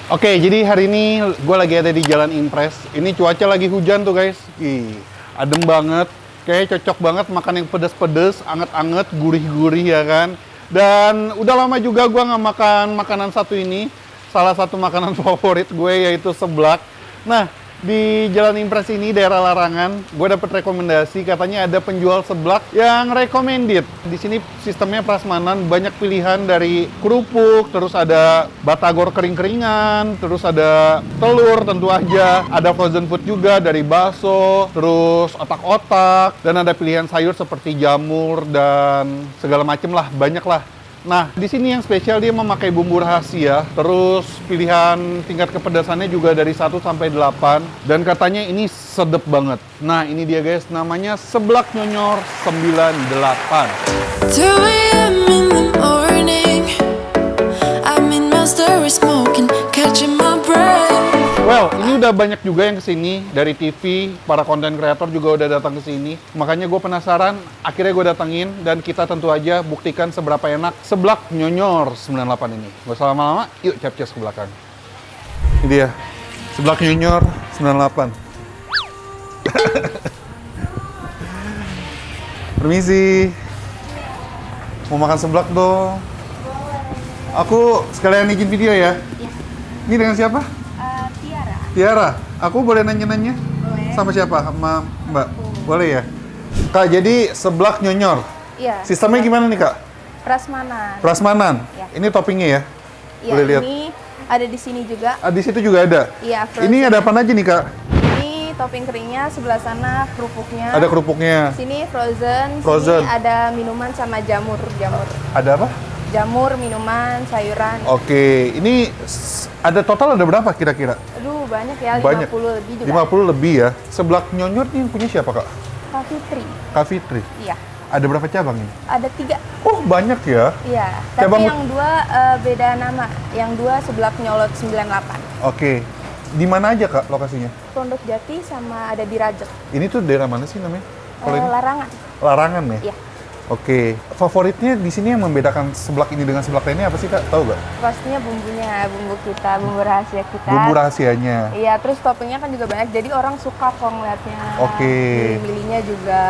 Oke, jadi hari ini gue lagi ada di Jalan Impres. Ini cuaca lagi hujan tuh guys. Ih, adem banget. Kayaknya cocok banget makan yang pedas-pedas, anget-anget, gurih-gurih ya kan. Dan udah lama juga gue nggak makan makanan satu ini. Salah satu makanan favorit gue yaitu seblak. Nah, di Jalan Impres ini, daerah Larangan, gue dapet rekomendasi, katanya ada penjual seblak yang recommended. Di sini sistemnya prasmanan, banyak pilihan dari kerupuk, terus ada batagor kering-keringan, terus ada telur tentu aja, ada frozen food juga dari bakso, terus otak-otak, dan ada pilihan sayur seperti jamur dan segala macem lah, banyak lah. Nah, di sini yang spesial dia memakai bumbu rahasia, terus pilihan tingkat kepedasannya juga dari 1 sampai 8, dan katanya ini sedep banget. Nah, ini dia guys, namanya Seblak Nyonyor 98. 2 a.m. in the morning, I'm in master smoking, catching my breath. Well, ini udah banyak juga yang kesini dari TV, para konten kreator juga udah datang ke sini. Makanya gue penasaran, akhirnya gue datengin dan kita tentu aja buktikan seberapa enak Seblak Nyonyor 98 ini. Gak usah lama-lama, yuk cap-cas ke belakang. Ini dia, Seblak Nyonyor 98. Permisi. Mau makan seblak dong. Aku sekalian izin video ya. Ini dengan siapa? Tiara, aku boleh nanya-nanya? Boleh. Sama siapa? Sama Mbak? Boleh ya? Kak, jadi seblak nyonyor. Iya. Sistemnya gimana nih, Kak? Prasmanan. Prasmanan. Ya. Ini toppingnya ya? Iya, Boleh lihat. ini ada di sini juga. Ah, di situ juga ada? Iya, frozen. Ini ada apa aja nih, Kak? Ini topping keringnya, sebelah sana kerupuknya. Ada kerupuknya. Sini frozen. Frozen. Sini ada minuman sama jamur. Ada apa? Jamur, minuman, sayuran. Oke, ini ada total ada berapa kira-kira? Aduh, banyak ya, Banyak. 50 lebih juga. 50 lebih ya. Seblak nyonyor ini yang punya siapa, Kak? Kak Fitri. Kak Fitri. Iya. Ada berapa cabang ini? Ada 3. Oh, banyak ya. Iya. Tapi Cabang- yang 2 beda nama. Yang 2 seblak nyolot 98. Oke. Di mana aja, Kak, lokasinya? Pondok Jati sama ada di Rajek. Ini tuh daerah mana sih namanya? Kalau ini? Larangan. Larangan ya? Iya. Oke. Favoritnya di sini yang membedakan seblak ini dengan seblak lainnya apa sih, Kak? Tahu nggak? Pastinya bumbunya, bumbu kita, bumbu rahasia kita. Bumbu rahasianya. Iya, terus toppingnya kan juga banyak, jadi orang suka kok ngeliatnya. Oke. Milih-milihnya juga,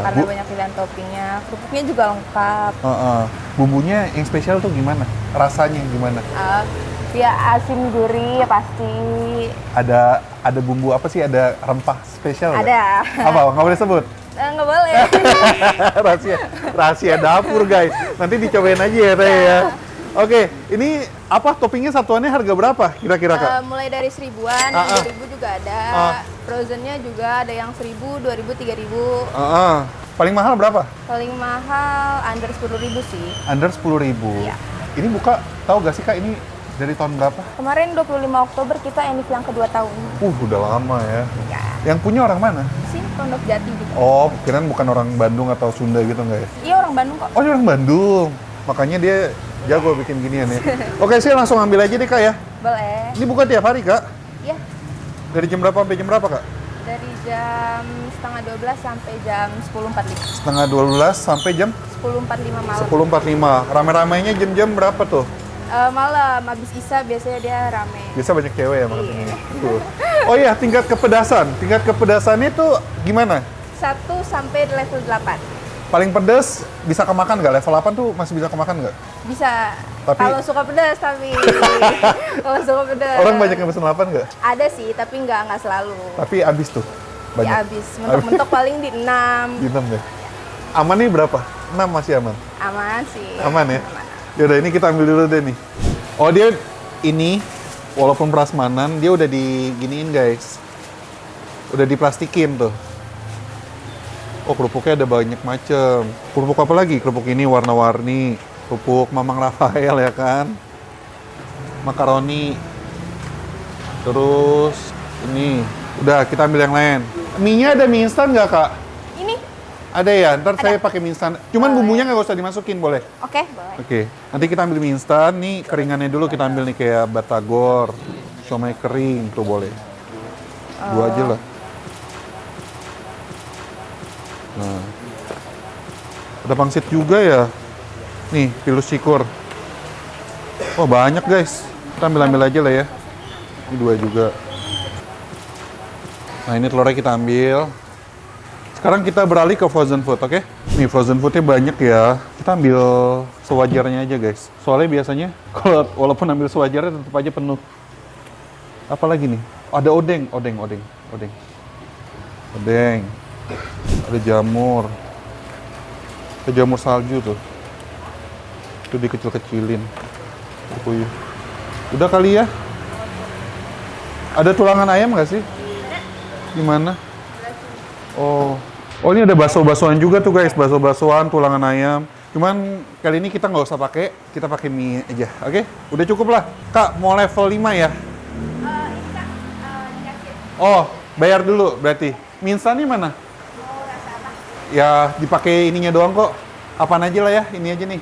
karena Bu- banyak pilihan toppingnya. Kerupuknya juga lengkap. Bumbunya yang spesial tuh gimana? Rasanya gimana? Ya asin gurih pasti. Ada bumbu apa sih? Ada rempah spesial nggak? Ada. Apa? Nggak boleh sebut? Nggak boleh. rahasia dapur guys. Nanti dicobain aja ya Teh ya. Oke, ini apa toppingnya satuannya harga berapa kira-kira, Kak? Mulai dari 1000-an, yang 2000 juga ada. Frozennya juga ada yang 1000, 2000, 3000. Paling mahal berapa? Paling mahal under 10.000 sih. Under 10.000. Iya. Ini buka, tahu gak sih, Kak, ini dari tahun berapa? Kemarin 25 Oktober kita enif yang kedua tahun. Udah lama ya. Ya. Yang punya orang mana? Sini Pondok Jati gitu. Oh, kirain bukan orang Bandung atau Sunda gitu nggak ya? Iya, orang Bandung kok. Oh, dia orang Bandung. Makanya dia jago bikin ginian ya. Oke, saya langsung ambil aja deh, Kak ya. Boleh. Ini buka tiap hari, Kak? Iya. Dari jam berapa sampai jam berapa, Kak? Dari jam setengah 12 sampai jam 10.45. Setengah 12 sampai jam 10.45 malam. 10.45. Rame-ramenya jam-jam berapa tuh? Malam, habis Isya biasanya dia rame. Biasa banyak cewek ya makan Iya. ini. Tuh. Oh iya, tingkat kepedasan. Tingkat kepedasannya tuh gimana? 1 sampai level 8. Paling pedas bisa kemakan nggak? Level 8 tuh masih bisa kemakan nggak? Bisa. Tapi- Kalau suka pedas tapi. Kalau suka pedas. Orang banyak yang pesen 8 nggak? Ada sih, tapi nggak selalu. Tapi abis tuh. Ya Banyak. habis. Mentok-mentok paling di 6. Gitu deh. Aman nih berapa? 6 masih aman? Aman sih. Aman ya? Aman. Yaudah, ini kita ambil dulu deh nih. Oh, dia ini walaupun prasmanan, dia udah diginiin guys. Udah diplastikin tuh. Oh, kerupuknya ada banyak macem. Kerupuk apa lagi? Kerupuk ini warna-warni. Kerupuk Mamang Rafael ya kan? Makaroni. Terus ini. Udah, kita ambil yang lain. Mie-nya ada mie instan nggak, Kak? Ini. Ada ya? Ntar saya pakai mie instan. Cuman bumbunya nggak usah dimasukin, boleh? Oke, boleh. Oke, nanti kita ambil mie instan. Nih keringannya dulu kita ambil nih kayak batagor, siomay kering tuh boleh. 2 aja lah. Nah, ada pangsit juga ya. Nih pilus cikur. Oh banyak guys. Kita ambil aja lah ya. Ini 2 juga. Nah, ini telurnya kita ambil. Sekarang kita beralih ke frozen food, oke? Nih, frozen foodnya banyak ya. Kita ambil sewajarnya aja, guys. Soalnya biasanya, kalau walaupun ambil sewajarnya, tetap aja penuh. Apa lagi nih? Ada odeng. Ada jamur. Ada jamur salju tuh. Itu dikecil-kecilin. Puyuh. Udah kali ya? Ada tulangan ayam nggak sih? Gimana? Oh, ini ada bakso-baksoan juga tuh guys, bakso-baksoan, tulangan ayam. Cuman kali ini kita nggak usah pakai, kita pakai mie aja, oke? Udah cukup lah. Kak, mau level 5 ya? Oh, bayar dulu berarti. Mie instannya mana? Ya, dipakai ininya doang kok. Apaan aja lah ya, ini aja nih.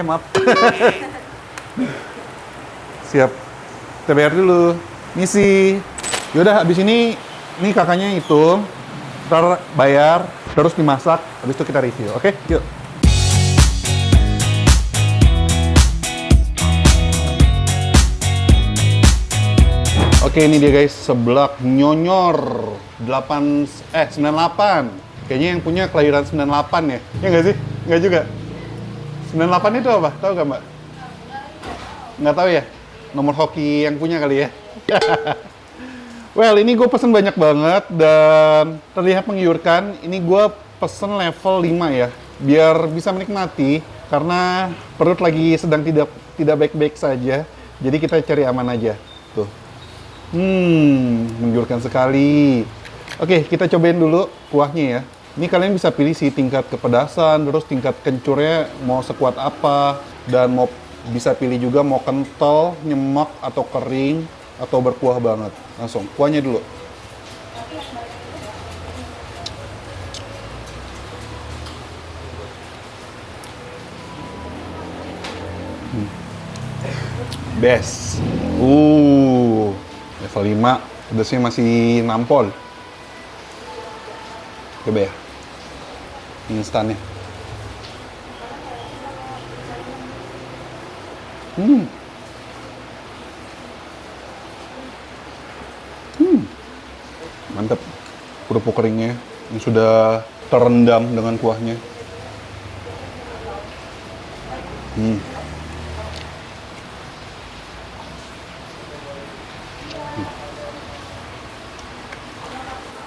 Maaf. Siap. Kita bayar dulu. Misi. Yaudah, habis ini kakaknya hitung. Ntar bayar, terus dimasak, habis itu kita review, oke? Yuk. Oke, ini dia guys, seblak nyonyor 98. Kayaknya yang punya kelahiran 98 ya? Ya nggak sih? Nggak juga? 98 itu apa? Tahu nggak, Mbak? Nggak tahu ya? Nomor hoki yang punya kali ya? Well, ini gue pesen banyak banget dan terlihat menggiurkan. Ini gue pesen level 5 ya, biar bisa menikmati karena perut lagi sedang tidak baik-baik saja. Jadi kita cari aman aja. Tuh. Menggiurkan sekali. Oke, kita cobain dulu kuahnya ya. Ini kalian bisa pilih sih tingkat kepedasan, terus tingkat kencurnya mau sekuat apa, dan mau bisa pilih juga mau kental, nyemek, atau kering, atau berkuah banget. Langsung, kuahnya dulu. Best. Level 5, pedasnya masih nampol. Coba ya. Instannya. Mantap. Kerupuk keringnya yang sudah terendam dengan kuahnya.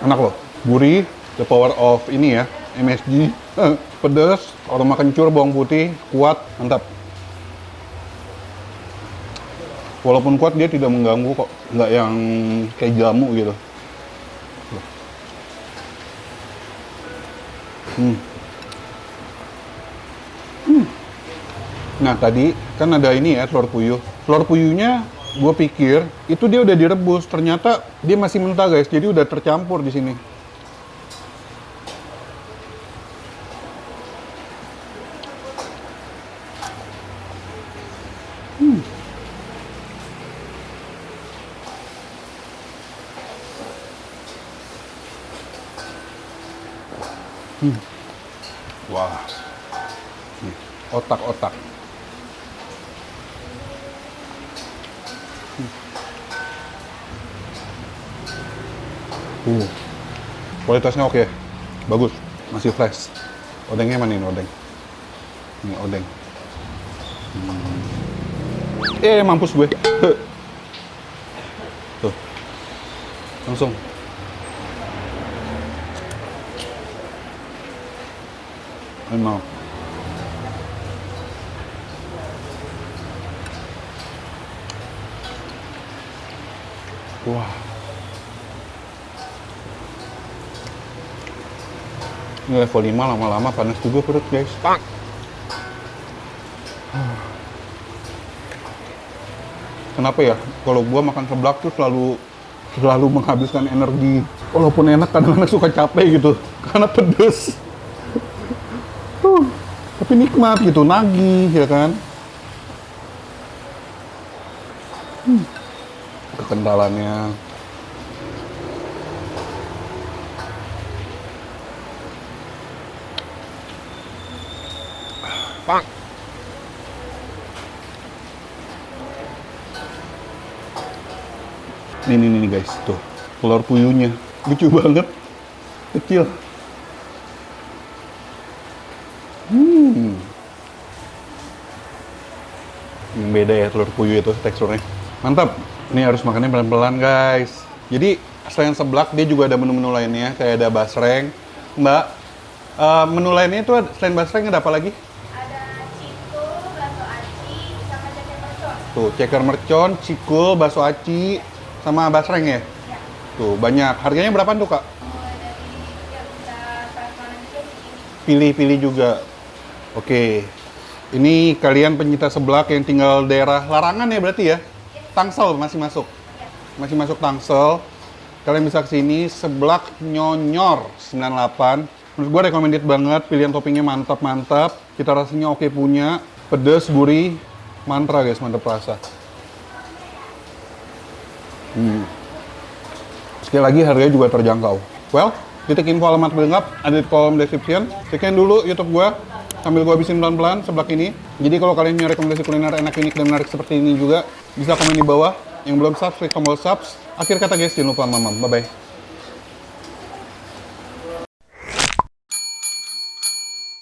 Enak loh, gurih, the power of ini ya, MSG, pedas, aroma kencur, bawang putih, kuat, mantap. Walaupun kuat dia tidak mengganggu kok, nggak yang kayak jamu gitu. Nah tadi kan ada ini ya telur puyuh. Telur puyuhnya gue pikir itu dia udah direbus, ternyata dia masih mentah guys, jadi udah tercampur di sini. Wah, nih, otak-otak. Kualitasnya oke, bagus, masih fresh. Odengnya mana ini odeng? Ini odeng. Mampus gue. Tuh, langsung. Mau. Wah. Ini level 5 lama-lama panas juga perut guys. Pak. Kenapa ya? Kalau gua makan seblak tuh selalu menghabiskan energi. Walaupun enak kadang-kadang suka capek gitu karena pedes. Tapi nikmat gitu, nagih ya kan. Kekentalannya. Pak. Nih guys, tuh telur puyuhnya lucu banget, kecil. Beda ya telur puyuh itu teksturnya. Mantap. Ini harus makannya pelan-pelan guys. Jadi selain seblak dia juga ada menu-menu lainnya kayak ada basreng. Mbak, menu lainnya itu selain basreng ada apa lagi? Ada cikul, bakso aci, sama ceker mercon. Tuh, ceker mercon, cikul, bakso aci, sama basreng ya? Ya. Tuh, banyak. Harganya berapa tuh, Kak? Mulai dari yang bisa prasmanan juga begini. Pilih-pilih juga. Oke. Ini kalian pencinta seblak yang tinggal daerah Larangan ya berarti ya? Tangsel masih masuk. Masih masuk Tangsel. Kalian bisa kesini seblak nyonyor 98. Menurut gue recommended banget, pilihan toppingnya mantap-mantap. Kita rasanya oke punya, pedes, gurih, mantra guys, mantap rasa. Sekali lagi harganya juga terjangkau. Well, titik info alamat lengkap ada di kolom description. Ceknya dulu YouTube gue sambil gue habisin pelan-pelan seblak ini. Jadi kalau kalian punya rekomendasi kuliner enak, unik, dan menarik seperti ini juga, bisa komen di bawah. Yang belum subscribe, tombol subs. Akhir kata guys, jangan lupa mamam. Bye-bye.